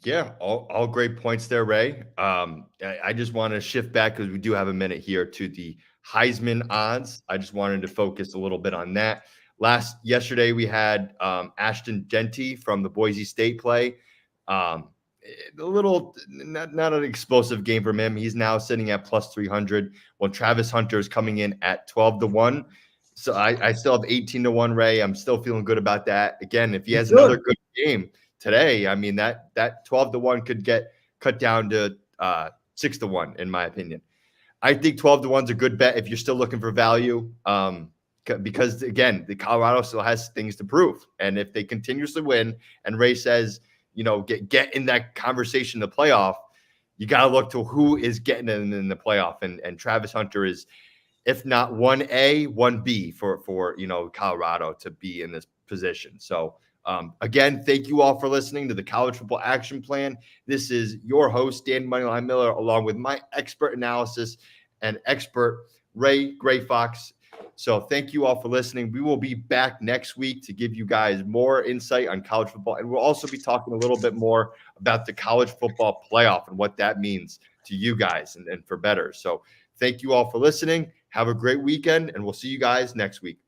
Yeah, all great points there, Ray. I just want to shift back because we do have a minute here to the Heisman odds. I just wanted to focus a little bit on that. Yesterday we had Ashton Genty from the Boise State play. A little not an explosive game from him. He's now sitting at plus 300, while Travis Hunter is coming in at 12-1. So I still have 18-1, Ray. I'm still feeling good about that. Again, if he has another good game today, I mean, that 12-1 could get cut down to 6-1, in my opinion. I think 12-1 is a good bet if you're still looking for value, because, again, the Colorado still has things to prove. And if they continuously win, and Ray says, get in that conversation in the playoff, you got to look to who is getting in the playoff. And Travis Hunter is if not 1A, 1B for Colorado to be in this position. So again, thank you all for listening to the College Football Action Plan. This is your host, Dan Moneyline Miller, along with my expert analysis and expert Ray Greyfox. So thank you all for listening. We will be back next week to give you guys more insight on college football. And we'll also be talking a little bit more about the college football playoff and what that means to you guys and for bettors. So thank you all for listening. Have a great weekend, and we'll see you guys next week.